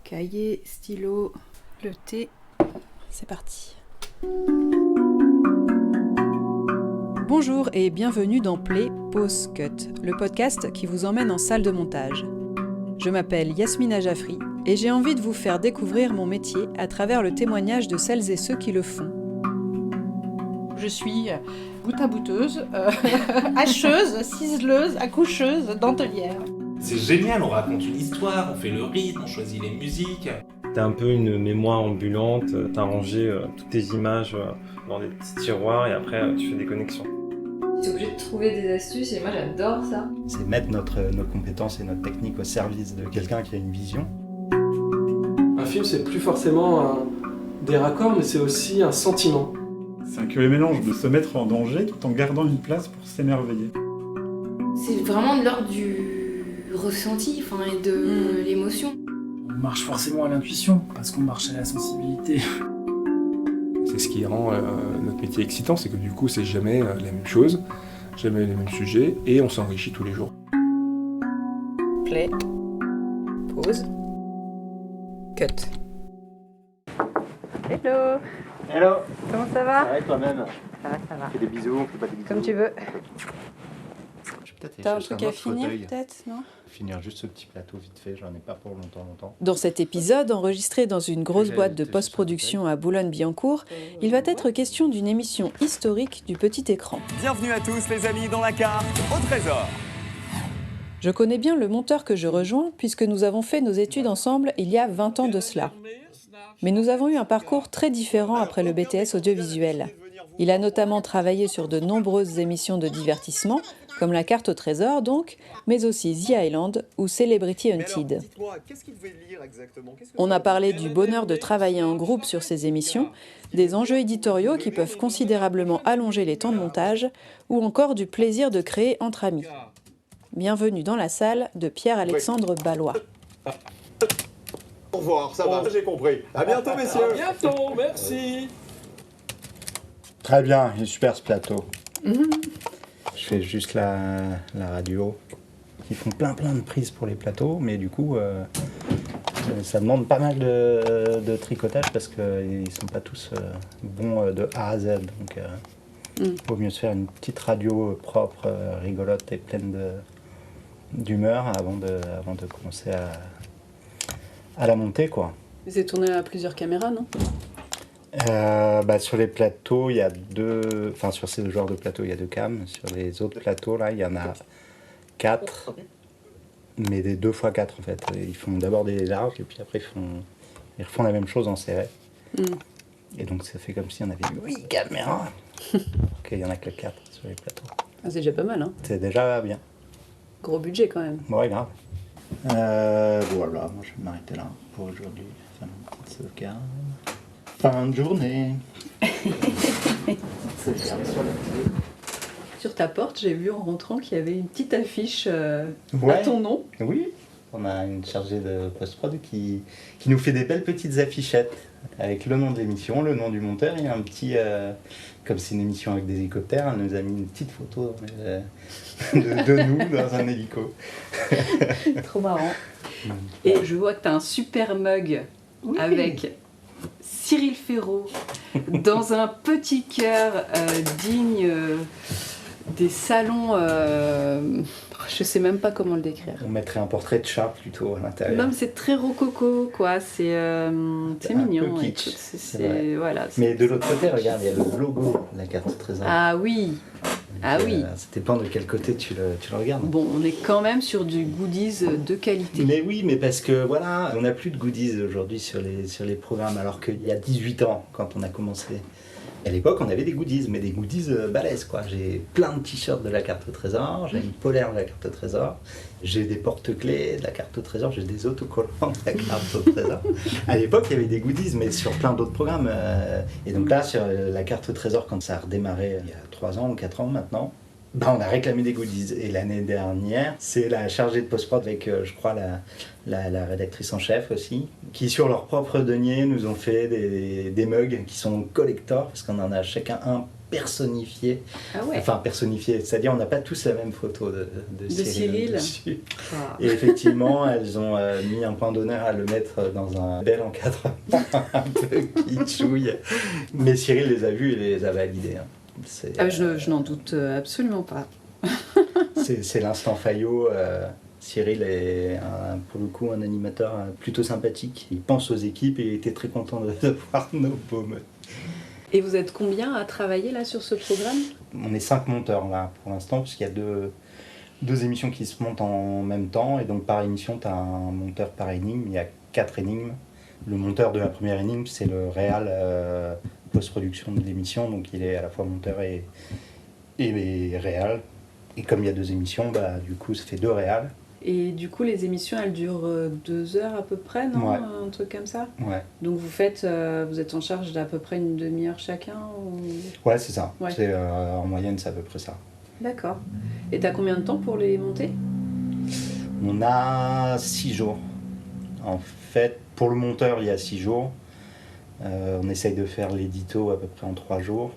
Cahier, stylo, le thé, c'est parti. Bonjour et bienvenue dans Play, Pause, Cut, le podcast qui vous emmène en salle de montage. Je m'appelle Yasmina Jaffry et j'ai envie de vous faire découvrir mon métier à travers le témoignage de celles et ceux qui le font. Je suis goutte à bouteuse, hacheuse, ciseleuse, accoucheuse, dentelière. C'est génial, on raconte une histoire, on fait le rythme, on choisit les musiques. T'as un peu une mémoire ambulante, t'as rangé toutes tes images dans des petits tiroirs et après tu fais des connexions. T'es obligé de trouver des astuces et moi j'adore ça. C'est mettre nos compétences et notre technique au service de quelqu'un qui a une vision. Un film, c'est plus forcément des raccords, mais c'est aussi un sentiment. C'est un curieux mélange de se mettre en danger tout en gardant une place pour s'émerveiller. C'est vraiment de l'ordre du ressenti et de l'émotion. On marche forcément à l'intuition, parce qu'on marche à la sensibilité. C'est ce qui rend notre métier excitant, c'est que du coup c'est jamais les mêmes choses, jamais les mêmes sujets, et on s'enrichit tous les jours. Play, pause, cut. Hello. Hello. Comment ça va? Ça va et toi-même? Ça va. Fais des bisous, on fait pas des bisous. Comme tu veux. Je vais peut-être T'as un aller chercher truc à autre finir fauteuil. peut-être, non? Finir juste ce petit plateau vite fait, j'en ai pas pour longtemps. Dans cet épisode, enregistré dans une grosse boîte de post-production à Boulogne-Billancourt, il va être question d'une émission historique du petit écran. Bienvenue à tous les amis dans la carte au trésor. Je connais bien le monteur que je rejoins puisque nous avons fait nos études ensemble il y a 20 ans de cela. Mais nous avons eu un parcours très différent après le BTS audiovisuel. Il a notamment travaillé sur de nombreuses émissions de divertissement, comme La Carte au Trésor donc, mais aussi The Island ou Celebrity Hunted. On a parlé du bonheur de travailler en groupe sur ces émissions, des enjeux éditoriaux qui peuvent considérablement allonger les temps de montage, ou encore du plaisir de créer entre amis. Bienvenue dans la salle de Pierre-Alexandre Ballois. Au revoir, ça va, j'ai compris. À bientôt, messieurs. À bientôt, merci. Très bien, il est super ce plateau. Je fais juste la radio. Ils font plein de prises pour les plateaux, mais du coup, ça demande pas mal de tricotage parce qu'ils sont pas tous bons de A à Z. Donc, il vaut mieux se faire une petite radio propre, rigolote et pleine d'humeur avant de commencer à la monter, quoi. C'est tourné à plusieurs caméras, non? Sur les plateaux, il y a deux... Enfin, sur ces genres de plateaux, il y a 2 cams. Sur les autres plateaux, là, il y en a 4. Mais des 2x4, en fait. Ils font d'abord des larges, et puis après, ils refont la même chose en serré. Et donc, ça fait comme s'il y en avait 8 caméras. Donc, il y en a que 4 sur les plateaux. Ah, c'est déjà pas mal, hein? C'est déjà bien. Gros budget, quand même. Ouais, grave. Voilà, moi, je vais m'arrêter là pour aujourd'hui. Faire une petite sauvegarde. Fin de journée. Sur ta porte, j'ai vu en rentrant qu'il y avait une petite affiche à ton nom. Oui, on a une chargée de post-prod qui nous fait des belles petites affichettes avec le nom de l'émission, le nom du monteur et un petit... comme c'est une émission avec des hélicoptères, elle nous a mis une petite photo de nous dans un hélico. Trop marrant. Et je vois que tu as un super mug avec Cyril Ferraud dans un petit cœur digne des salons... je sais même pas comment le décrire. On mettrait un portrait de chat plutôt à l'intérieur. Non, mais c'est très rococo, quoi. C'est mignon. Un peu kitsch, voilà, mais de l'autre côté, regarde, il y a le logo de la carte trésor. Ah oui. Oui. Ça dépend de quel côté tu le regardes. Bon, on est quand même sur du goodies de qualité. Mais oui, mais parce que voilà, on n'a plus de goodies aujourd'hui sur les programmes, alors qu'il y a 18 ans, quand on a commencé. À l'époque, on avait des goodies, mais des goodies balèzes, quoi. J'ai plein de t-shirts de la carte au trésor, j'ai une polaire de la carte au trésor, j'ai des porte-clés de la carte au trésor, j'ai des autocollants de la carte au trésor. À l'époque, il y avait des goodies, mais sur plein d'autres programmes. Et donc là, sur la carte au trésor, quand ça a redémarré il y a 3 ans ou 4 ans maintenant, on a réclamé des goodies. Et l'année dernière, c'est la chargée de post-prod avec, je crois, la rédactrice en chef aussi, qui sur leur propre denier nous ont fait des mugs qui sont collector, parce qu'on en a chacun un personnifié. Ah ouais. Enfin, personnifié, c'est-à-dire on n'a pas tous la même photo de Cyril dessus. Ah. Et effectivement, elles ont mis un point d'honneur à le mettre dans un bel encadrement un peu kitschouille. Mais Cyril les a vus et les a validés. Hein. Je n'en doute absolument pas. C'est l'instant Fayot. Cyril est pour le coup un animateur plutôt sympathique. Il pense aux équipes et il était très content de voir nos baumes. Et vous êtes combien à travailler là sur ce programme ? On est 5 monteurs là pour l'instant, puisqu'il y a deux émissions qui se montent en même temps. Et donc par émission, tu as un monteur par énigme. Il y a 4 énigmes. Le monteur de la première énigme, c'est le réal post-production de l'émission. Donc il est à la fois monteur et réal. Et comme il y a 2 émissions, du coup ça fait 2 réals. Et du coup, les émissions, elles durent 2 heures à peu près, non ? Ouais. Un truc comme ça ? Ouais. Donc vous êtes en charge d'à peu près une demi-heure chacun ou... Ouais, c'est ça. Ouais. En moyenne, c'est à peu près ça. D'accord. Et t'as combien de temps pour les monter ? On a 6 jours. En fait, pour le monteur, il y a 6 jours. On essaye de faire l'édito à peu près en 3 jours.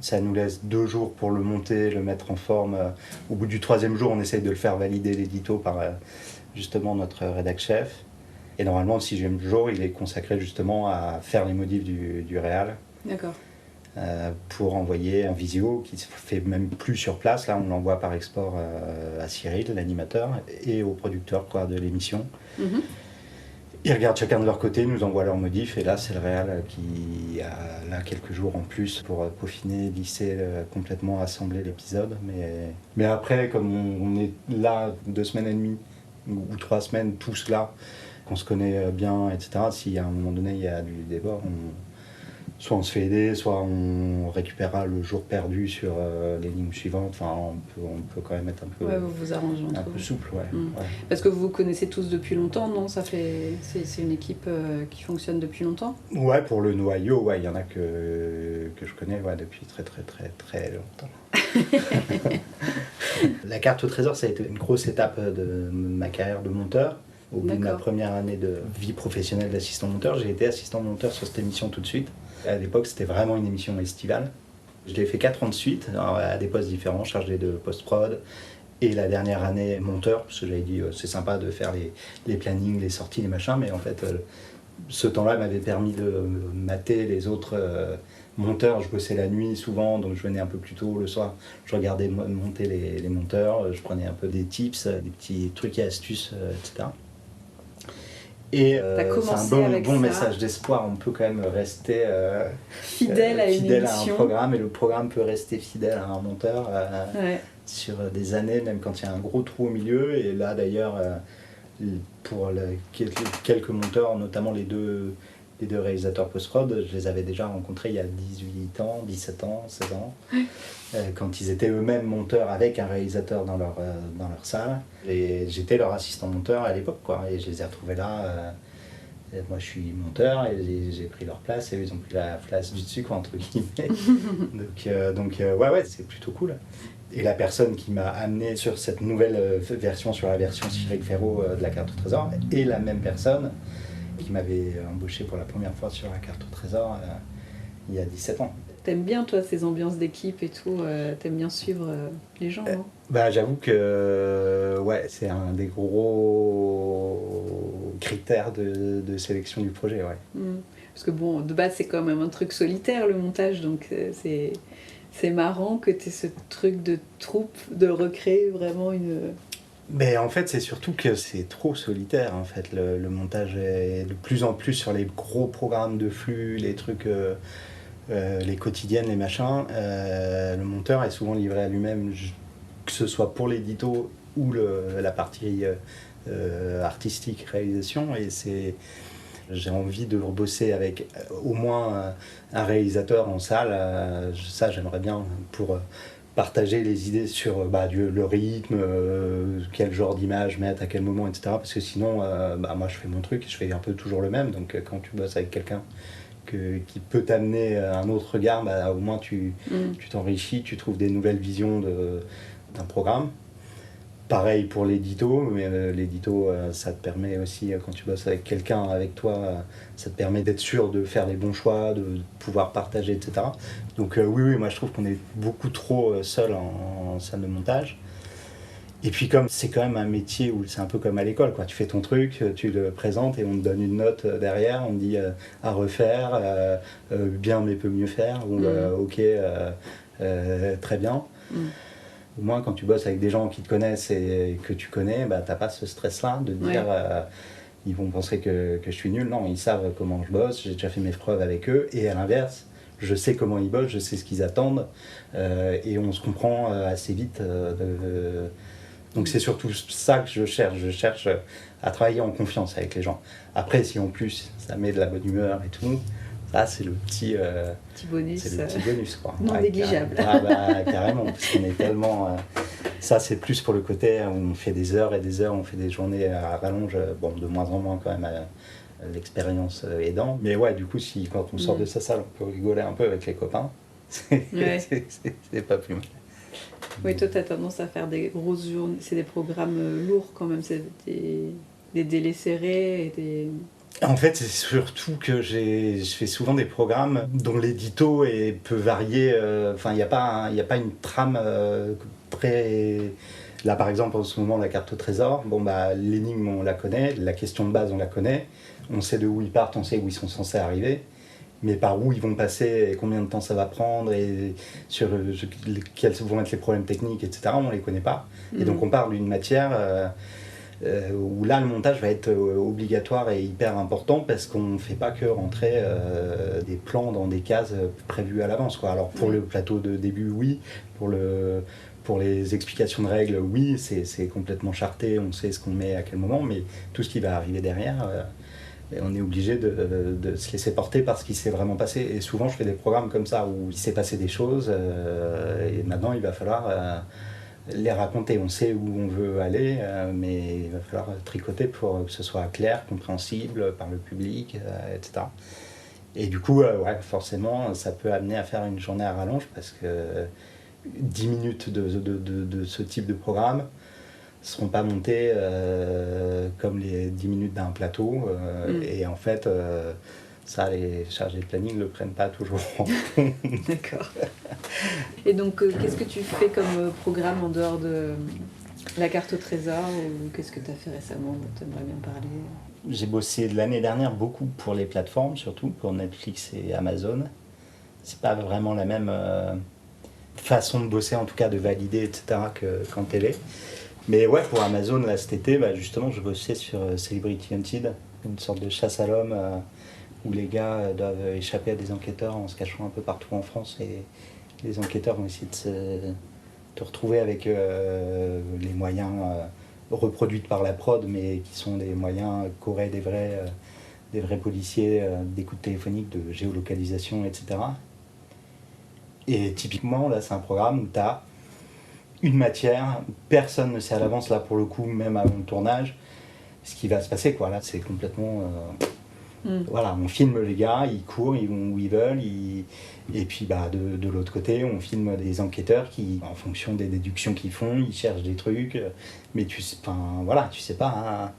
Ça nous laisse 2 jours pour le monter, le mettre en forme. Au bout du 3e jour, on essaye de le faire valider l'édito par justement notre rédac chef. Et normalement, le 6e jour, il est consacré justement à faire les modifs du réal. D'accord. Pour envoyer en visio, qui se fait même plus sur place. Là, on l'envoie par export à Cyril, l'animateur, et au producteur de l'émission. Mm-hmm. Ils regardent chacun de leur côté, nous envoient leurs modifs, et là c'est le réal qui a là quelques jours en plus pour peaufiner, lisser, complètement assembler l'épisode. Mais après, comme on est là 2 semaines et demie ou 3 semaines, tous là, qu'on se connaît bien, etc., si à un moment donné il y a du débat, soit on se fait aider, soit on récupérera le jour perdu sur l'énigme suivante. Enfin, on peut quand même être un peu, vous vous arrangez un peu souple. Ouais. Ouais. Parce que vous vous connaissez tous depuis longtemps, non ? C'est une équipe qui fonctionne depuis longtemps ? Ouais, pour le noyau, il y en a que je connais depuis très très très très longtemps. La carte au trésor, ça a été une grosse étape de ma carrière de monteur. Au bout de ma première année de vie professionnelle d'assistant monteur, j'ai été assistant monteur sur cette émission tout de suite. À l'époque, c'était vraiment une émission estivale. Je l'ai fait 4 ans de suite, à des postes différents, chargé de post-prod. Et la dernière année, monteur, parce que j'avais dit c'est sympa de faire les plannings, les sorties, les machins, mais en fait, ce temps-là m'avait permis de mater les autres monteurs. Je bossais la nuit souvent, donc je venais un peu plus tôt le soir. Je regardais monter les monteurs, je prenais un peu des tips, des petits trucs et astuces, etc. Et c'est un bon message d'espoir. On peut quand même rester fidèle à un programme, et le programme peut rester fidèle à un monteur sur des années, même quand il y a un gros trou au milieu. Et là d'ailleurs, pour quelques monteurs, notamment les deux réalisateurs post-prod, je les avais déjà rencontrés il y a 18 ans, 17 ans, 16 ans, quand ils étaient eux-mêmes monteurs avec un réalisateur dans leur salle. Et j'étais leur assistant monteur à l'époque, et je les ai retrouvés là. Moi je suis monteur et j'ai pris leur place et ils ont pris la place du dessus, entre guillemets. donc c'est plutôt cool. Et la personne qui m'a amené sur cette nouvelle version, sur la version Cyril Ferraud de la carte au trésor, est la même personne qui m'avait embauché pour la première fois sur la carte au trésor il y a 17 ans. T'aimes bien, toi, ces ambiances d'équipe et tout, t'aimes bien suivre les gens, non ? J'avoue que c'est un des gros critères de sélection du projet. Ouais. Parce que de base, c'est quand même un truc solitaire, le montage, donc c'est marrant que t'aies ce truc de troupe, de recréer vraiment une... Mais en fait, c'est surtout que c'est trop solitaire. En fait, le montage est de plus en plus sur les gros programmes de flux, les trucs, les quotidiennes, les machins. Le monteur est souvent livré à lui-même, que ce soit pour l'édito ou la partie artistique, réalisation. Et j'ai envie de bosser avec au moins un réalisateur en salle. Ça, j'aimerais bien pour partager les idées sur le rythme, quel genre d'image mettre, à quel moment, etc. Parce que sinon, moi je fais mon truc, je fais un peu toujours le même. Donc quand tu bosses avec quelqu'un qui peut t'amener un autre regard, au moins tu t'enrichis, tu trouves des nouvelles visions d'un programme. Pareil pour l'édito, mais l'édito, ça te permet aussi, quand tu bosses avec quelqu'un, avec toi, ça te permet d'être sûr de faire les bons choix, de pouvoir partager, etc. Donc oui, moi je trouve qu'on est beaucoup trop seul en salle de montage. Et puis comme c'est quand même un métier où c'est un peu comme à l'école, quoi. Tu fais ton truc, tu le présentes et on te donne une note derrière, on te dit à refaire, bien mais peut mieux faire, ou ok, très bien. Au moins, quand tu bosses avec des gens qui te connaissent et que tu connais, bah, t'as pas ce stress-là de dire ils vont penser que je suis nul. Non, ils savent comment je bosse, j'ai déjà fait mes preuves avec eux. Et à l'inverse, je sais comment ils bossent, je sais ce qu'ils attendent. Et on se comprend assez vite. Donc c'est surtout ça que je cherche. Je cherche à travailler en confiance avec les gens. Après, si en plus, ça met de la bonne humeur et tout, ça, c'est le petit bonus. C'est le petit bonus, quoi. Non négligeable. Carrément, parce qu'on est tellement... ça, c'est plus pour le côté où on fait des heures et des heures, on fait des journées à rallonge, bon, de moins en moins quand même, l'expérience aidant. Mais ouais, du coup, quand on sort de sa salle, on peut rigoler un peu avec les copains. C'est pas plus mal. Oui, toi, tu as tendance à faire des grosses journées. C'est des programmes lourds quand même, c'est des délais serrés et des... En fait, c'est surtout que je fais souvent des programmes dont l'édito peut varier. Enfin, il n'y a pas une trame très... Là, par exemple, en ce moment, la carte au trésor, bon, bah, l'énigme, on la connaît, la question de base, on la connaît, on sait de où ils partent, on sait où ils sont censés arriver, mais par où ils vont passer et combien de temps ça va prendre et sur quels vont être les problèmes techniques, etc., on ne les connaît pas. Et donc, on part d'une matière... où là le montage va être obligatoire et hyper important parce qu'on ne fait pas que rentrer des plans dans des cases prévues à l'avance, quoi. Alors pour le plateau de début, oui, pour les explications de règles, oui, c'est complètement charté, on sait ce qu'on met à quel moment, mais tout ce qui va arriver derrière, on est obligé de se laisser porter par ce qui s'est vraiment passé. Et souvent je fais des programmes comme ça où il s'est passé des choses et maintenant il va falloir... les raconter, on sait où on veut aller, mais il va falloir tricoter pour que ce soit clair, compréhensible par le public, etc. Et du coup, forcément, ça peut amener à faire une journée à rallonge parce que 10 minutes de ce type de programme ne seront pas montées comme les 10 minutes d'un plateau. Et en fait, ça, les chargés de planning ne le prennent pas toujours en compte. D'accord. Et donc, qu'est-ce que tu fais comme programme en dehors de la carte au trésor ou qu'est-ce que tu as fait récemment dont tu aimerais bien parler? J'ai bossé l'année dernière beaucoup pour les plateformes, surtout pour Netflix et Amazon. C'est pas vraiment la même façon de bosser, en tout cas de valider, etc., qu'en télé. Mais ouais, pour Amazon, là, cet été, justement, je bossais sur Celebrity Hunted, une sorte de chasse à l'homme où les gars doivent échapper à des enquêteurs en se cachant un peu partout en France et les enquêteurs vont essayer de retrouver avec les moyens reproduits par la prod, mais qui sont des moyens qu'auraient des vrais policiers, d'écoute téléphonique, de géolocalisation, etc. Et typiquement, là, c'est un programme où tu as une matière, personne ne sait à l'avance, là, pour le coup, même avant le tournage, ce qui va se passer, quoi. Là, c'est complètement... Voilà, on filme les gars, ils courent, ils vont où ils veulent, et puis de l'autre côté, on filme des enquêteurs qui, en fonction des déductions qu'ils font, ils cherchent des trucs, mais tu sais pas. Hein.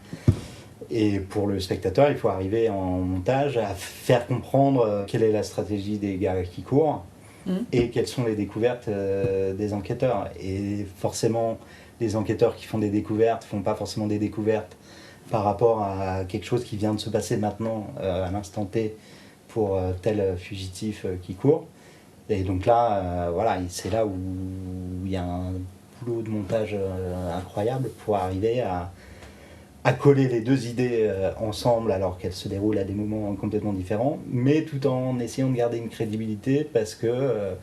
Et pour le spectateur, il faut arriver en montage à faire comprendre quelle est la stratégie des gars qui courent et quelles sont les découvertes des enquêteurs. Et forcément, les enquêteurs qui font des découvertes font pas forcément des découvertes par rapport à quelque chose qui vient de se passer maintenant, à l'instant T, pour tel fugitif qui court. Et donc là, c'est là où il y a un boulot de montage incroyable pour arriver à coller les deux idées ensemble alors qu'elles se déroulent à des moments complètement différents, mais tout en essayant de garder une crédibilité parce que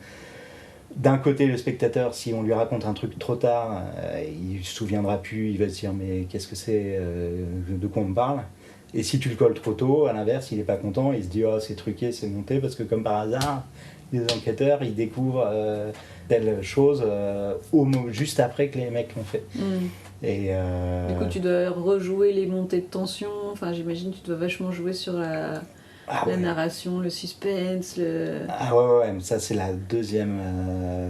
d'un côté, le spectateur, si on lui raconte un truc trop tard, il ne se souviendra plus, il va se dire mais qu'est-ce que c'est, de quoi on me parle? Et si tu le colles trop tôt, à l'inverse, il n'est pas content, il se dit oh c'est truqué, c'est monté, parce que comme par hasard, les enquêteurs, ils découvrent telle chose juste après que les mecs l'ont fait. Et du coup, tu dois rejouer les montées de tension, enfin j'imagine que tu dois vachement jouer sur La narration, le suspense, Ah ouais, ça c'est la deuxième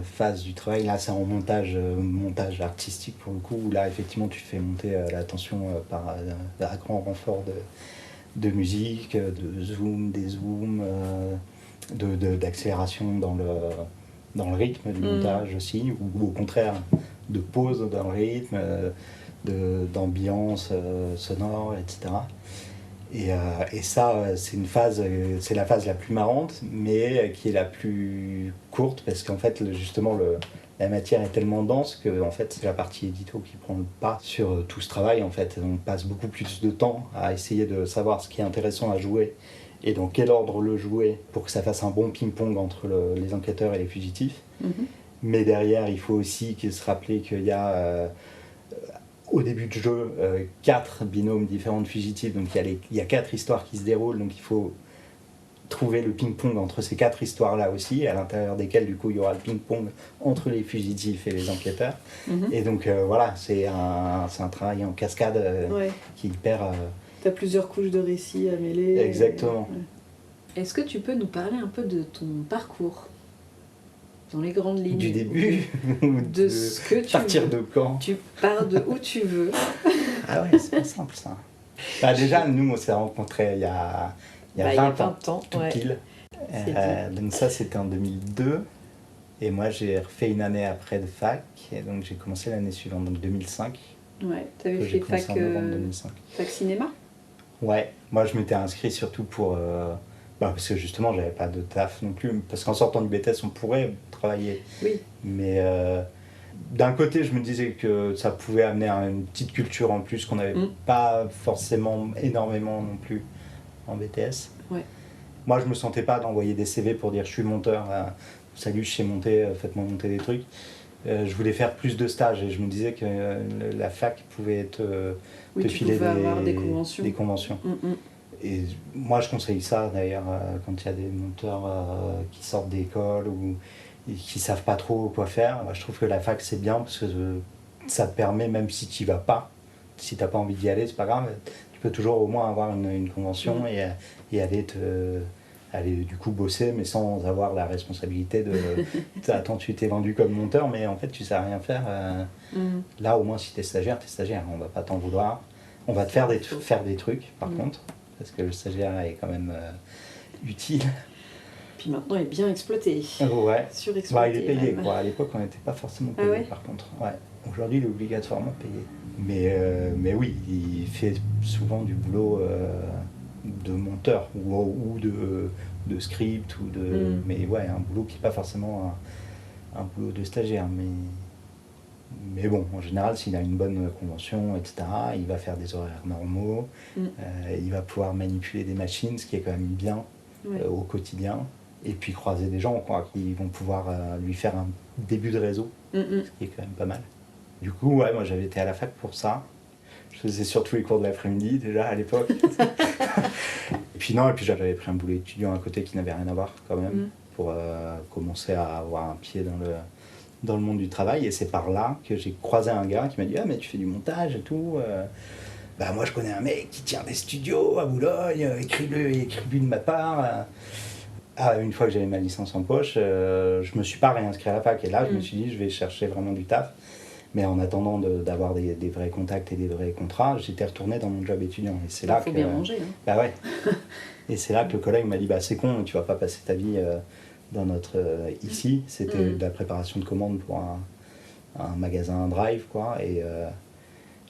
phase du travail. Là, c'est en montage artistique pour le coup, où là, effectivement, tu fais monter la tension par un grand renfort de musique, de zoom, des zooms, d'accélération dans le rythme du montage aussi, ou au contraire, de pause dans le rythme, d'ambiance sonore, etc. Et ça, c'est la phase la plus marrante, mais qui est la plus courte, parce qu'en fait, justement, la matière est tellement dense que en fait, c'est la partie édito qui prend le pas sur tout ce travail. En fait, on passe beaucoup plus de temps à essayer de savoir ce qui est intéressant à jouer et dans quel ordre le jouer pour que ça fasse un bon ping-pong entre les enquêteurs et les fugitifs. Mais derrière, il faut aussi se rappeler qu'il y a au début de jeu 4 binômes différents de fugitifs, donc il y a 4 histoires qui se déroulent, donc il faut trouver le ping-pong entre ces 4 histoires-là aussi, à l'intérieur desquelles du coup il y aura le ping-pong entre les fugitifs et les enquêteurs. Et donc voilà, c'est un travail en cascade qui est hyper... T'as plusieurs couches de récits à mêler. Exactement. Est-ce que tu peux nous parler un peu de ton parcours ? Dans les grandes lignes. Du début de ce que tu partir veux. De quand? Tu pars de où tu veux. Ah ouais, c'est pas simple ça. Bah déjà, nous on s'est rencontrés il y a 20 ans, tout pile. Donc ça c'était en 2002. Et moi j'ai refait une année après de fac. Et donc j'ai commencé l'année suivante, donc 2005. Ouais, t'avais fait fac cinéma? Ouais, moi je m'étais inscrit surtout pour... parce que justement j'avais pas de taf non plus, parce qu'en sortant du BTS on pourrait travailler. Oui. Mais d'un côté je me disais que ça pouvait amener à une petite culture en plus qu'on n'avait pas forcément énormément non plus en BTS. Ouais. Moi je me sentais pas d'envoyer des CV pour dire je suis monteur, salut je sais monter, faites-moi monter des trucs. Je voulais faire plus de stages et je me disais que la fac pouvait te filer des conventions. Et moi je conseille ça d'ailleurs quand il y a des monteurs qui sortent d'école ou qui savent pas trop quoi faire. Je trouve que la fac c'est bien parce que ça te permet, même si tu y vas pas, si t'as pas envie d'y aller, c'est pas grave, tu peux toujours au moins avoir une convention et aller du coup bosser, mais sans avoir la responsabilité de attends, tu t'es vendu comme monteur mais en fait tu sais rien faire. Là au moins si t'es stagiaire, on va pas t'en vouloir, on va te faire des trucs par contre, parce que le stagiaire est quand même utile. Puis maintenant il est bien exploité. Ouais. Surexploité. Il est payé quoi. À l'époque on n'était pas forcément payé par contre. Ouais. Aujourd'hui il est obligatoirement payé. Mais oui, il fait souvent du boulot de monteur ou de script ou mais ouais, un boulot qui n'est pas forcément un boulot de stagiaire. Mais bon, en général, s'il a une bonne convention, etc., il va faire des horaires normaux, il va pouvoir manipuler des machines, ce qui est quand même bien au quotidien, et puis croiser des gens quoi, qui vont pouvoir lui faire un début de réseau, ce qui est quand même pas mal. Du coup, moi j'avais été à la fac pour ça. Je faisais surtout les cours de l'après-midi déjà à l'époque. et puis j'avais pris un boulot étudiant à côté qui n'avait rien à voir quand même, pour commencer à avoir un pied dans le monde du travail. Et c'est par là que j'ai croisé un gars qui m'a dit « Ah mais tu fais du montage et tout moi je connais un mec qui tient des studios à Boulogne, écris-lui de ma part. » Une fois que j'avais ma licence en poche, je me suis pas réinscrit à la fac. Et là je me suis dit je vais chercher vraiment du taf. Mais en attendant d'avoir des vrais contacts et des vrais contrats, j'étais retourné dans mon job étudiant. Et c'est là faut bien manger. Hein. Bah ouais. Et c'est là que le collègue m'a dit c'est con, tu vas pas passer ta vie dans notre ici. C'était de la préparation de commandes pour un magasin Drive quoi. Et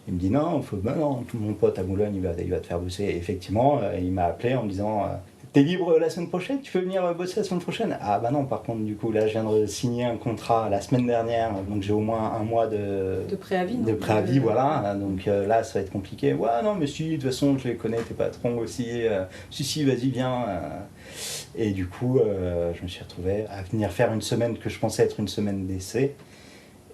il me dit non, mon pote à Boulogne il va te faire bosser. Et effectivement, il m'a appelé en me disant t'es libre la semaine prochaine, tu peux venir bosser la semaine prochaine? Ah bah non, par contre du coup là je viens de signer un contrat la semaine dernière, donc j'ai au moins un mois de préavis, voilà, donc là ça va être compliqué. Ouais non mais si, de toute façon je les connais, tes patrons aussi, si vas-y viens. Et du coup je me suis retrouvé à venir faire une semaine que je pensais être une semaine d'essai.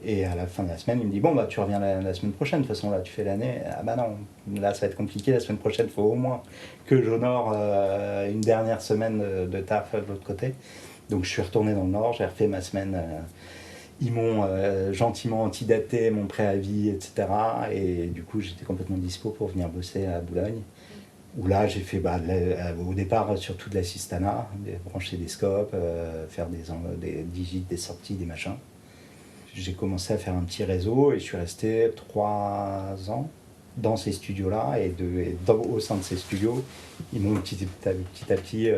Et à la fin de la semaine, il me dit bon tu reviens la semaine prochaine, de toute façon là tu fais l'année. Ah bah non, là ça va être compliqué, la semaine prochaine il faut au moins que j'honore une dernière semaine de taf de l'autre côté. Donc je suis retourné dans le Nord, j'ai refait ma semaine, ils m'ont gentiment antidaté mon préavis, etc. Et du coup j'étais complètement dispo pour venir bosser à Boulogne. où là j'ai fait au départ surtout de l'assistanat, brancher des scopes, faire des digits, des sorties, des machins. J'ai commencé à faire un petit réseau et je suis resté 3 ans dans ces studios-là au sein de ces studios, ils m'ont petit à petit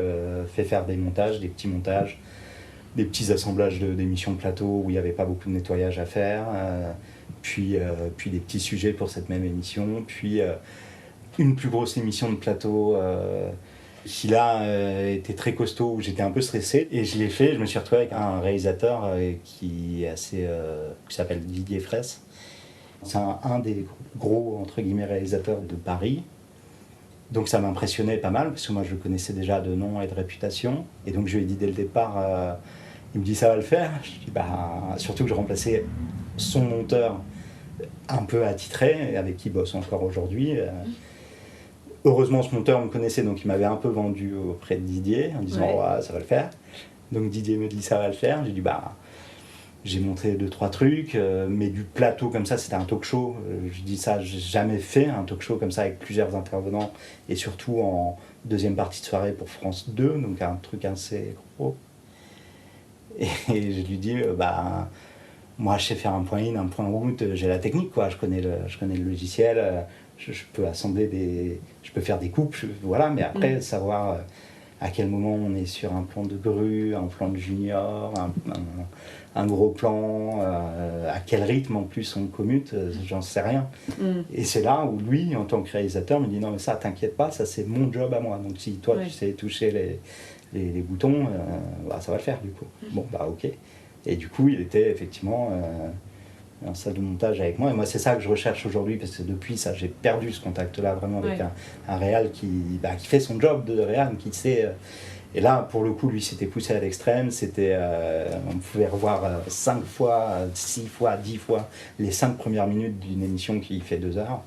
fait faire des petits assemblages d'émissions de plateau où il n'y avait pas beaucoup de nettoyage à faire, puis des petits sujets pour cette même émission, puis une plus grosse émission de plateau qui là était très costaud, où j'étais un peu stressé, et je l'ai fait. Je me suis retrouvé avec un réalisateur qui s'appelle Didier Fraisse. C'est un des gros entre guillemets réalisateurs de Paris. Donc ça m'impressionnait pas mal, parce que moi je le connaissais déjà de nom et de réputation. Et donc je lui ai dit dès le départ, il me dit ça va le faire. Je dis surtout que je remplaçais son monteur un peu attitré, avec qui il bosse encore aujourd'hui. Heureusement ce monteur me connaissait, donc il m'avait un peu vendu auprès de Didier, en disant ouais, ça va le faire. Donc Didier me dit ça va le faire. J'ai dit j'ai monté 2-3 trucs, mais du plateau comme ça, c'était un talk show. Je dis ça, j'ai jamais fait un talk show comme ça avec plusieurs intervenants, et surtout en deuxième partie de soirée pour France 2, donc un truc assez gros. Et je lui dis, moi je sais faire un point in, un point out, j'ai la technique, quoi. Je connais le logiciel, je peux assembler je peux faire des coupes, voilà, mais après savoir à quel moment on est sur un plan de grue, un plan de junior, un gros plan, à quel rythme en plus on commute, j'en sais rien. Et c'est là où lui, en tant que réalisateur, me dit non mais ça t'inquiète pas, ça c'est mon job à moi, donc si toi tu sais toucher les boutons, ça va le faire du coup. Bon ok. Et du coup il était effectivement en salle de montage avec moi, et moi c'est ça que je recherche aujourd'hui, parce que depuis ça j'ai perdu ce contact là vraiment avec un réal qui fait son job de réal, qui sait. Et là, pour le coup, lui s'était poussé à l'extrême. On pouvait revoir 5 fois, 6 fois, 10 fois les 5 premières minutes d'une émission qui fait 2 heures.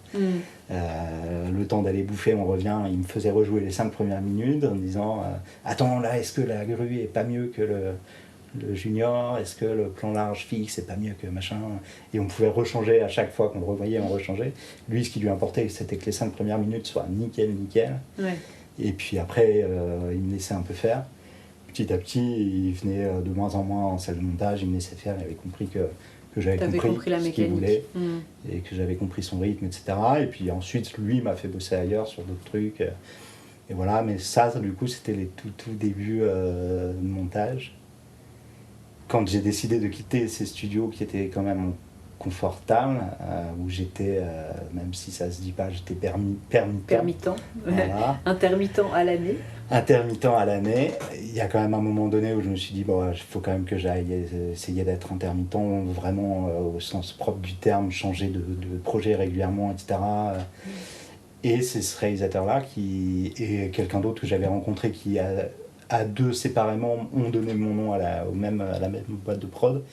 Le temps d'aller bouffer, on revient. Il me faisait rejouer les 5 premières minutes en me disant attends, là, est-ce que la grue est pas mieux que le junior? Est-ce que le plan large fixe est pas mieux que machin? Et on pouvait rechanger à chaque fois qu'on le revoyait, on rechangeait. Lui, ce qui lui importait, c'était que les 5 premières minutes soient nickel. Ouais. Et puis après, il me laissait un peu faire. Petit à petit, il venait de moins en moins en salle de montage, il me laissait faire, il avait compris que j'avais compris la ce qu'il mécanique. voulait, et que j'avais compris son rythme, etc. Et puis ensuite, lui m'a fait bosser ailleurs sur d'autres trucs. Et voilà, mais ça du coup, c'était les tout débuts de montage. Quand j'ai décidé de quitter ces studios qui étaient quand même confortables, où j'étais, même si ça se dit pas, j'étais permittent. Voilà. Intermittent à l'année. Intermittent à l'année. Il y a quand même un moment donné où je me suis dit, il faut quand même que j'aille essayer d'être intermittent, vraiment au sens propre du terme, changer de projet régulièrement, etc. Et c'est ce réalisateur-là et quelqu'un d'autre que j'avais rencontré qui à deux séparément ont donné mon nom à la même boîte de prod.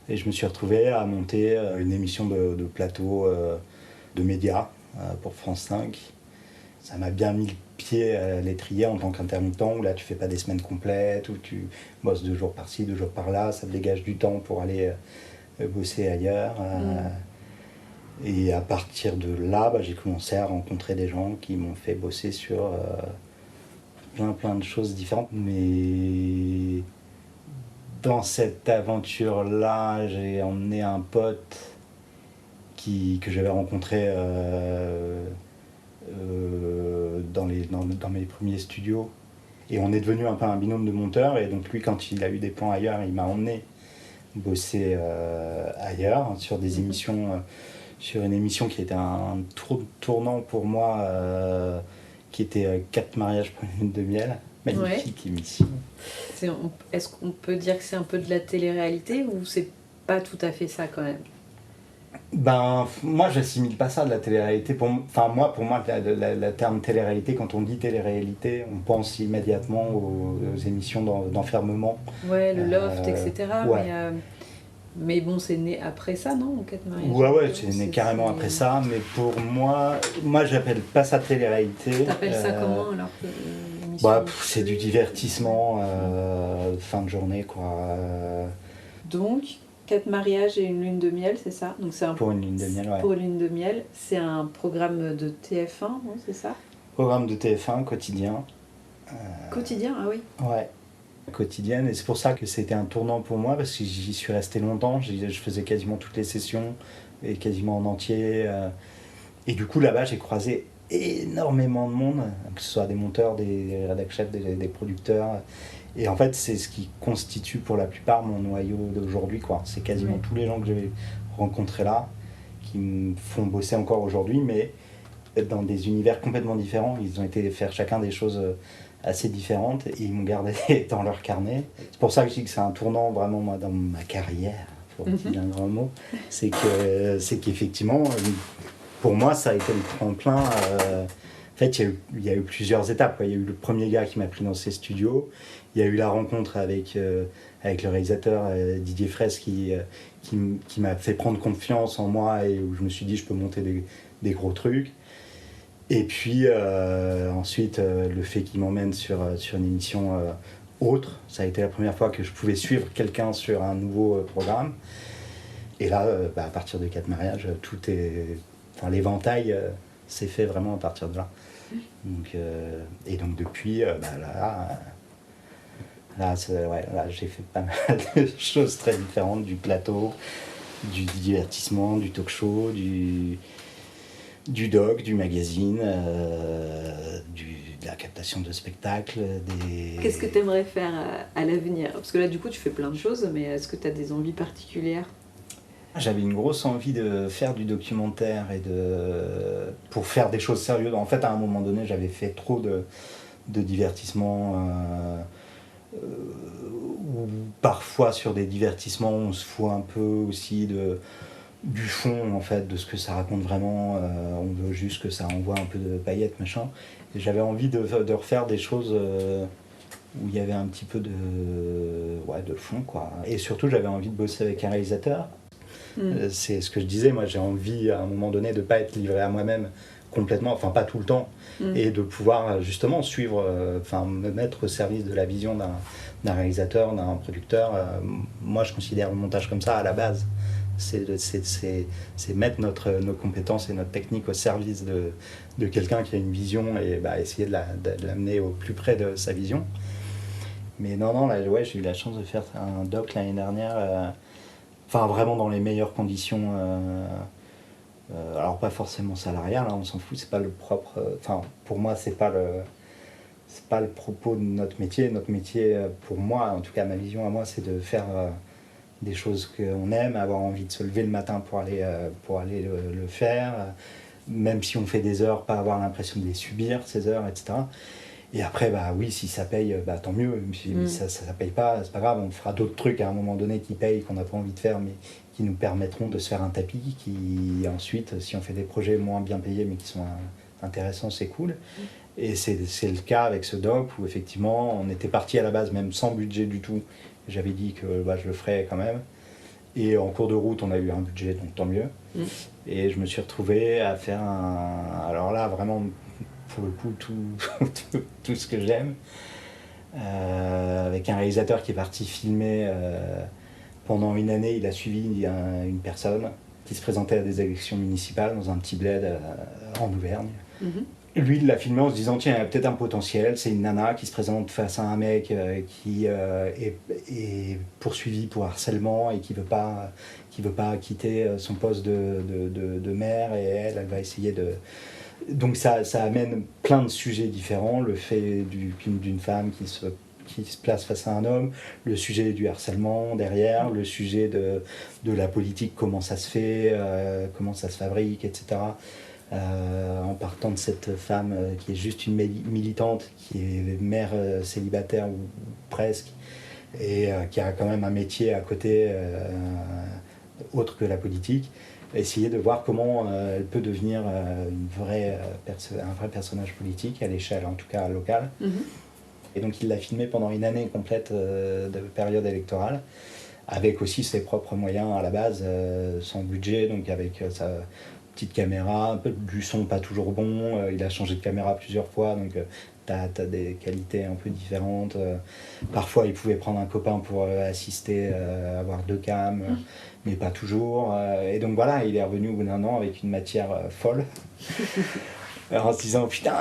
Et je me suis retrouvé à monter une émission de plateau de médias pour France 5. Ça m'a bien mis le pied à l'étrier en tant qu'intermittent, où là tu fais pas des semaines complètes, où tu bosses 2 jours par-ci, 2 jours par-là, ça te dégage du temps pour aller bosser ailleurs. Et à partir de là, j'ai commencé à rencontrer des gens qui m'ont fait bosser sur plein de choses différentes, mais dans cette aventure-là, j'ai emmené un pote que j'avais rencontré dans mes premiers studios. Et on est devenu un peu un binôme de monteurs. Et donc lui, quand il a eu des plans ailleurs, il m'a emmené bosser ailleurs, sur des émissions, sur une émission qui était un tournant pour moi, qui était 4 mariages pour une lune de miel. Magnifique émission. Est-ce qu'on peut dire que c'est un peu de la télé-réalité, ou c'est pas tout à fait ça quand même? Moi j'assimile pas ça de la télé-réalité. Pour moi, le terme télé-réalité, quand on dit télé-réalité, on pense immédiatement aux émissions d'enfermement. Ouais, le loft, etc. Ouais. Mais bon, c'est né après ça, non? 4 mariages. Ouais, c'est né carrément après ça. Mais pour moi j'appelle pas ça télé-réalité. T'appelles ça comment alors que c'est du divertissement, fin de journée, quoi. Donc, 4 mariages et une lune de miel, c'est ça? Donc, pour une lune de miel, ouais. Pour une lune de miel, c'est un programme de TF1, non? C'est ça? Programme de TF1 quotidien. Quotidien, ah oui. Ouais, quotidienne. Et c'est pour ça que c'était un tournant pour moi, parce que j'y suis resté longtemps. Je faisais quasiment toutes les sessions, et quasiment en entier. Et du coup, là-bas, j'ai croisé énormément de monde, que ce soit des monteurs, des rédacteurs chefs, des producteurs. Et en fait, c'est ce qui constitue pour la plupart mon noyau d'aujourd'hui, quoi. C'est quasiment tous les gens que j'ai rencontrés là, qui me font bosser encore aujourd'hui, mais dans des univers complètement différents. Ils ont été faire chacun des choses assez différentes et ils m'ont gardé dans leur carnet. C'est pour ça que je dis que c'est un tournant vraiment moi, dans ma carrière, pour dire un grand mot. C'est qu'effectivement, pour moi, ça a été le tremplin. En fait, il y a eu plusieurs étapes, quoi. Il y a eu le premier gars qui m'a pris dans ses studios. Il y a eu la rencontre avec le réalisateur Didier Fraisse qui m'a fait prendre confiance en moi et où je me suis dit je peux monter des gros trucs. Et puis ensuite, le fait qu'il m'emmène sur une émission autre, ça a été la première fois que je pouvais suivre quelqu'un sur un nouveau programme. Et là, à partir de 4 mariages, l'éventail s'est fait vraiment à partir de là. Donc, et donc depuis, là, j'ai fait pas mal de choses très différentes, du plateau, du divertissement, du talk show, du doc, du magazine, de la captation de spectacles. Qu'est-ce que tu aimerais faire à l'avenir? Parce que là, du coup, tu fais plein de choses, mais est-ce que tu as des envies particulières? J'avais une grosse envie de faire du documentaire pour faire des choses sérieuses. En fait, à un moment donné, j'avais fait trop de divertissement. Ou parfois sur des divertissements, on se fout un peu aussi du fond en fait, de ce que ça raconte vraiment. On veut juste que ça envoie un peu de paillettes, machin. Et j'avais envie de refaire des choses où il y avait un petit peu de fond, quoi. Et surtout, j'avais envie de bosser avec un réalisateur. C'est ce que je disais, moi j'ai envie à un moment donné de ne pas être livré à moi-même complètement, enfin pas tout le temps, et de pouvoir justement suivre, me mettre au service de la vision d'un réalisateur, d'un producteur. Moi je considère le montage comme ça à la base. C'est mettre nos compétences et notre technique au service de quelqu'un qui a une vision et essayer de l'amener au plus près de sa vision. Mais non, là, ouais, j'ai eu la chance de faire un doc l'année dernière, vraiment dans les meilleures conditions. Alors pas forcément salariales, hein, on s'en fout, c'est pas le propre. Pour moi, c'est pas le propos de notre métier. Notre métier, pour moi, en tout cas ma vision à moi, c'est de faire des choses qu'on aime, avoir envie de se lever le matin pour aller le faire, même si on fait des heures, pas avoir l'impression de les subir ces heures, etc. Et après, oui, si ça paye, tant mieux. Si ça paye pas, c'est pas grave, on fera d'autres trucs à un moment donné qui payent, qu'on n'a pas envie de faire, mais qui nous permettront de se faire un tapis, qui ensuite, si on fait des projets moins bien payés, mais qui sont intéressants, c'est cool. Et c'est le cas avec ce doc, où effectivement, on était parti à la base, même sans budget du tout. J'avais dit que je le ferais quand même. Et en cours de route, on a eu un budget, donc tant mieux. Et je me suis retrouvé à faire alors là, vraiment, pour le coup, tout ce que j'aime, avec un réalisateur qui est parti filmer pendant une année. Il a suivi une personne qui se présentait à des élections municipales dans un petit bled en Auvergne. Lui, il l'a filmé en se disant, tiens, il y a peut-être un potentiel, c'est une nana qui se présente face à un mec qui est poursuivi pour harcèlement et qui veut pas quitter son poste de maire, et elle va essayer de... Donc ça amène plein de sujets différents, le fait d'une femme qui se place face à un homme, le sujet du harcèlement derrière, le sujet de la politique, comment ça se fait, comment ça se fabrique, etc. En partant de cette femme qui est juste une militante, qui est mère célibataire ou presque, et qui a quand même un métier à côté autre que la politique, essayer de voir comment elle peut devenir un vrai personnage politique à l'échelle, en tout cas locale. Et donc il l'a filmé pendant une année complète de période électorale, avec aussi ses propres moyens à la base, son budget, donc avec sa petite caméra, un peu du son pas toujours bon, il a changé de caméra plusieurs fois, donc t'as des qualités un peu différentes. Parfois il pouvait prendre un copain pour assister, avoir 2 cams, mais pas toujours. Et donc voilà, il est revenu au bout d'un an avec une matière folle. en se disant putain,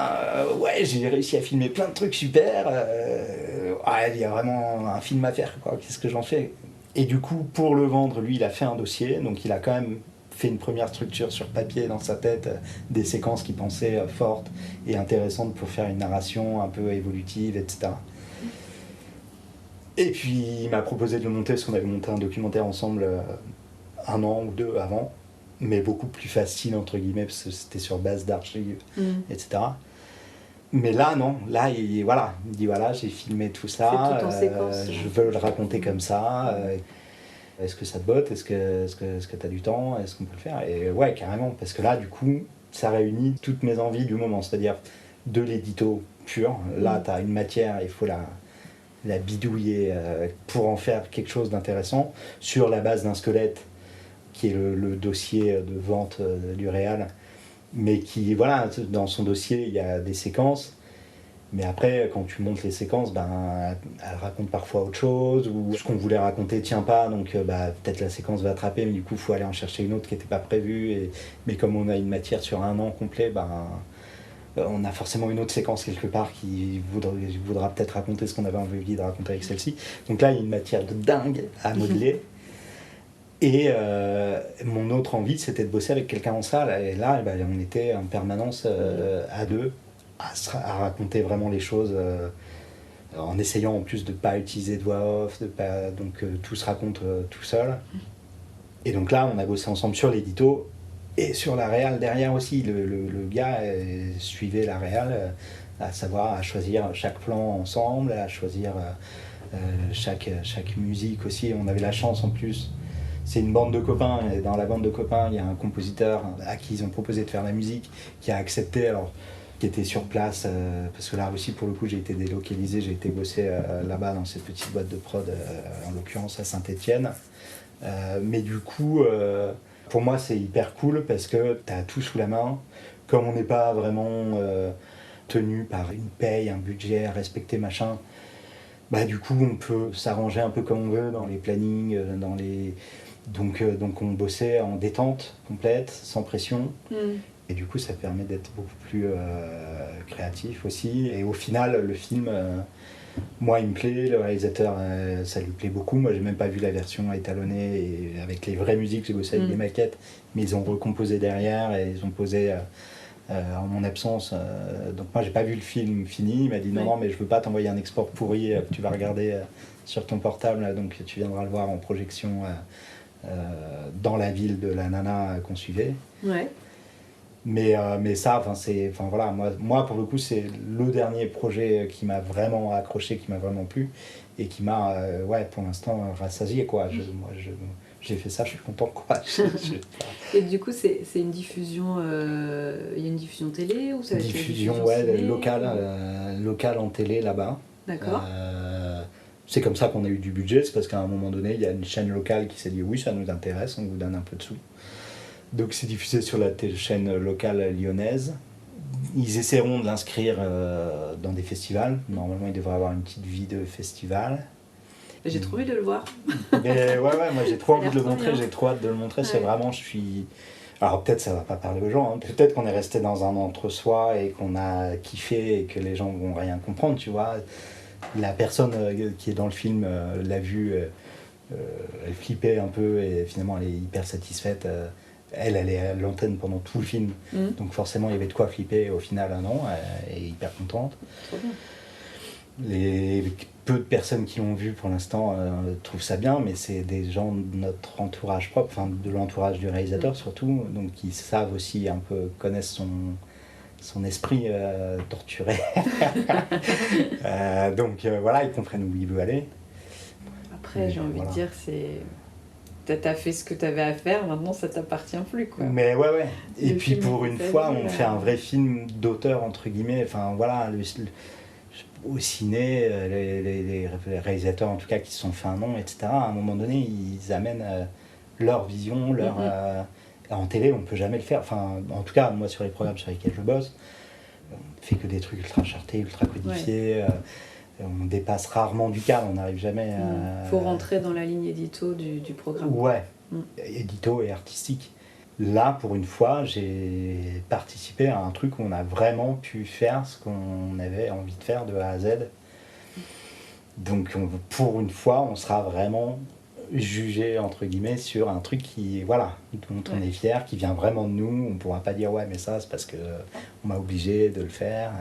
ouais, j'ai réussi à filmer plein de trucs super, ouais, il y a vraiment un film à faire, quoi, qu'est-ce que j'en fais? Et du coup, pour le vendre, lui, il a fait un dossier, donc il a quand même fait une première structure sur papier dans sa tête, des séquences qu'il pensait fortes et intéressantes pour faire une narration un peu évolutive, etc. Et puis il m'a proposé de le monter, parce qu'on avait monté un documentaire ensemble 1 an ou 2 avant, mais beaucoup plus facile entre guillemets, parce que c'était sur base d'archives, etc. Mais là, non, là, il dit voilà, j'ai filmé tout ça, tout en séquence, je veux le raconter comme ça. Est-ce que ça te botte? Est-ce que tu as du temps? Est-ce qu'on peut le faire? Et ouais, carrément, parce que là, du coup, ça réunit toutes mes envies du moment, c'est-à-dire de l'édito pur. Là, tu as une matière, il faut la bidouiller pour en faire quelque chose d'intéressant, sur la base d'un squelette, qui est le dossier de vente du réal, mais qui, voilà, dans son dossier, il y a des séquences. Mais après, quand tu montes les séquences, elle raconte parfois autre chose, ou ce qu'on voulait raconter tient pas, donc peut-être la séquence va attraper, mais du coup, il faut aller en chercher une autre qui n'était pas prévue. Mais comme on a une matière sur 1 an complet, on a forcément une autre séquence quelque part qui voudra peut-être raconter ce qu'on avait envie de raconter avec celle-ci. Donc là, il y a une matière de dingue à modeler. Et mon autre envie, c'était de bosser avec quelqu'un en salle. Et là, on était en permanence à 2, à raconter vraiment les choses, en essayant en plus de ne pas utiliser de voix off, donc tout se raconte tout seul. Et donc là, on a bossé ensemble sur l'édito et sur la réal derrière aussi. Le gars suivait la réal, à savoir à choisir chaque plan ensemble, à choisir chaque musique aussi. On avait la chance en plus. C'est une bande de copains, et dans la bande de copains, il y a un compositeur à qui ils ont proposé de faire la musique, qui a accepté, alors qui était sur place, parce que là aussi, pour le coup, j'ai été délocalisé, j'ai été bosser là-bas dans cette petite boîte de prod, en l'occurrence à Saint-Étienne. Mais du coup, pour moi, c'est hyper cool, parce que tu as tout sous la main. Comme on n'est pas vraiment tenu par une paye, un budget à respecter, machin, du coup, on peut s'arranger un peu comme on veut dans les plannings, Donc on bossait en détente complète, sans pression. Et du coup, ça permet d'être beaucoup plus créatif aussi. Et au final, le film, moi, il me plaît. Le réalisateur, ça lui plaît beaucoup. Moi, j'ai même pas vu la version étalonnée et avec les vraies musiques. J'ai bossé avec des maquettes, mais ils ont recomposé derrière et ils ont posé en mon absence. Donc moi, j'ai pas vu le film fini. Il m'a dit non, mais je veux pas t'envoyer un export pourri que tu vas regarder sur ton portable. Donc tu viendras le voir en projection dans la ville de la nana qu'on suivait. Ouais. Mais ça, voilà, moi pour le coup, c'est le dernier projet qui m'a vraiment accroché, qui m'a vraiment plu et qui m'a, pour l'instant, rassasié, quoi. J'ai fait ça, je suis content, quoi. Et du coup, c'est une diffusion, il y a une diffusion télé ou ça va être diffusion, locale en télé là-bas. D'accord. C'est comme ça qu'on a eu du budget, c'est parce qu'à un moment donné, il y a une chaîne locale qui s'est dit oui, ça nous intéresse, on vous donne un peu de sous. Donc c'est diffusé sur la chaîne locale lyonnaise. Ils essaieront de l'inscrire dans des festivals. Normalement, il devrait avoir une petite vie de festival. J'ai trop envie de le voir. Mais moi j'ai trop envie de le montrer, j'ai trop hâte de le montrer. Ouais. C'est vraiment, alors peut-être ça va pas parler aux gens, hein. Peut-être qu'on est resté dans un entre-soi et qu'on a kiffé et que les gens vont rien comprendre, tu vois. La personne qui est dans le film l'a vu, elle flippait un peu et finalement elle est hyper satisfaite. Elle est à l'antenne pendant tout le film, donc forcément il y avait de quoi flipper. Au final, non, elle est hyper contente. Trop bien. Les peu de personnes qui l'ont vu pour l'instant trouvent ça bien, mais c'est des gens de notre entourage propre, enfin de l'entourage du réalisateur surtout, donc qui savent aussi un peu, connaissent son esprit torturé. Donc voilà, ils comprennent où il veut aller. Après, j'ai envie de dire, t'as fait ce que t'avais à faire, maintenant ça t'appartient plus, quoi. Mais ouais. Et puis pour une fois, on fait un vrai film d'auteur, entre guillemets. Enfin voilà, au ciné, les réalisateurs en tout cas qui se sont fait un nom, etc. À un moment donné, ils amènent leur vision, leur... En télé, on peut jamais le faire. Enfin, en tout cas, moi sur les programmes sur lesquels je bosse, on fait que des trucs ultra chartés, ultra codifiés. On dépasse rarement du cadre, on n'arrive jamais à... Faut rentrer dans la ligne édito du programme. Ouais, édito et artistique. Là, pour une fois, j'ai participé à un truc où on a vraiment pu faire ce qu'on avait envie de faire de A à Z. Donc pour une fois, on sera vraiment jugé entre guillemets sur un truc dont on est fier, qui vient vraiment de nous. On pourra pas dire ouais mais ça c'est parce que on m'a obligé de le faire.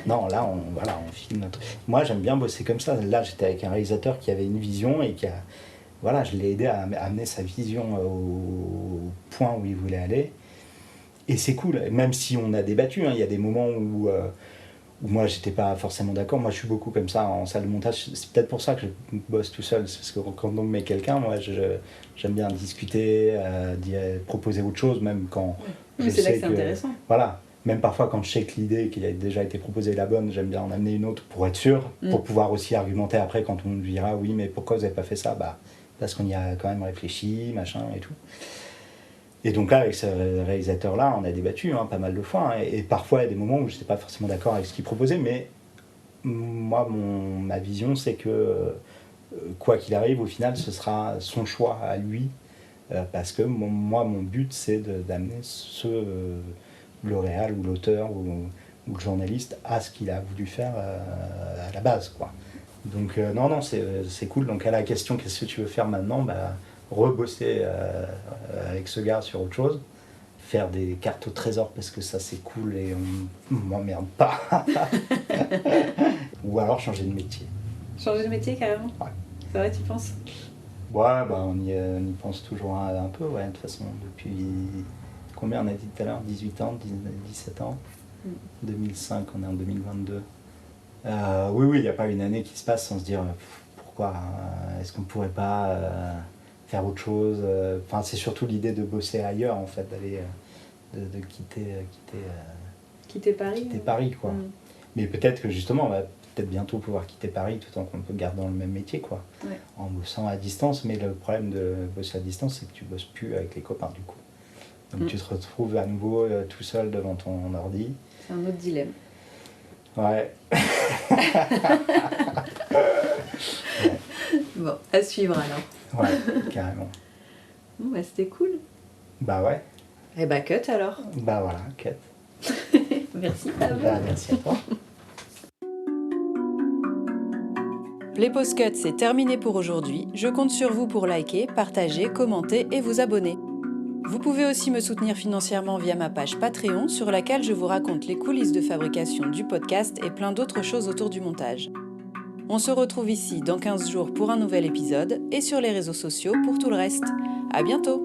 Non, là on filme notre. Moi j'aime bien bosser comme ça. Là j'étais avec un réalisateur qui avait une vision et je l'ai aidé à amener sa vision au point où il voulait aller. Et c'est cool, même si on a débattu, il y a des moments où moi j'étais pas forcément d'accord. Moi je suis beaucoup comme ça en salle de montage. C'est peut-être pour ça que je bosse tout seul. C'est parce que quand on met quelqu'un, moi j'aime bien discuter, proposer autre chose, même quand je sais là que c'est intéressant. Voilà. Même parfois quand je sais que l'idée qui a déjà été proposée est la bonne, j'aime bien en amener une autre pour être sûr, pour pouvoir aussi argumenter après quand on me dira oui mais pourquoi vous n'avez pas fait ça, parce qu'on y a quand même réfléchi, machin et tout. Et donc là, avec ce réalisateur-là, on a débattu pas mal de fois. Et parfois, il y a des moments où je n'étais pas forcément d'accord avec ce qu'il proposait. Mais moi, ma vision, c'est que quoi qu'il arrive, au final, ce sera son choix à lui. Parce que moi, mon but, c'est d'amener le réal ou l'auteur ou le journaliste à ce qu'il a voulu faire à la base, quoi. Donc non, c'est cool. Donc à la question, qu'est-ce que tu veux faire maintenant, rebosser avec ce gars sur autre chose, faire des cartes au trésor parce que ça c'est cool et on m'emmerde pas. Ou alors changer de métier. Changer de métier carrément? Ouais. C'est vrai, tu penses? Ouais, on y pense toujours un peu, ouais, de toute façon, depuis combien on a dit tout à l'heure, 18 ans, 17 ans, 2005, on est en 2022. Oui, il n'y a pas une année qui se passe sans se dire pourquoi, est-ce qu'on pourrait pas faire autre chose. Enfin, c'est surtout l'idée de bosser ailleurs, en fait, d'aller de quitter Paris. Quitter Paris, quoi. Mais peut-être que justement, on va peut-être bientôt pouvoir quitter Paris tout en qu'on peut garder dans le même métier, quoi. Ouais. En bossant à distance. Mais le problème de bosser à distance, c'est que tu bosses plus avec les copains, du coup. Donc tu te retrouves à nouveau tout seul devant ton ordi. C'est un autre dilemme. Ouais. Bon, à suivre alors. Ouais, carrément. Bon, c'était cool. Bah ouais. Et cut alors. Bah voilà, cut. Merci. Merci à toi. Les post-cuts, c'est terminé pour aujourd'hui. Je compte sur vous pour liker, partager, commenter et vous abonner. Vous pouvez aussi me soutenir financièrement via ma page Patreon sur laquelle je vous raconte les coulisses de fabrication du podcast et plein d'autres choses autour du montage. On se retrouve ici dans 15 jours pour un nouvel épisode et sur les réseaux sociaux pour tout le reste. À bientôt!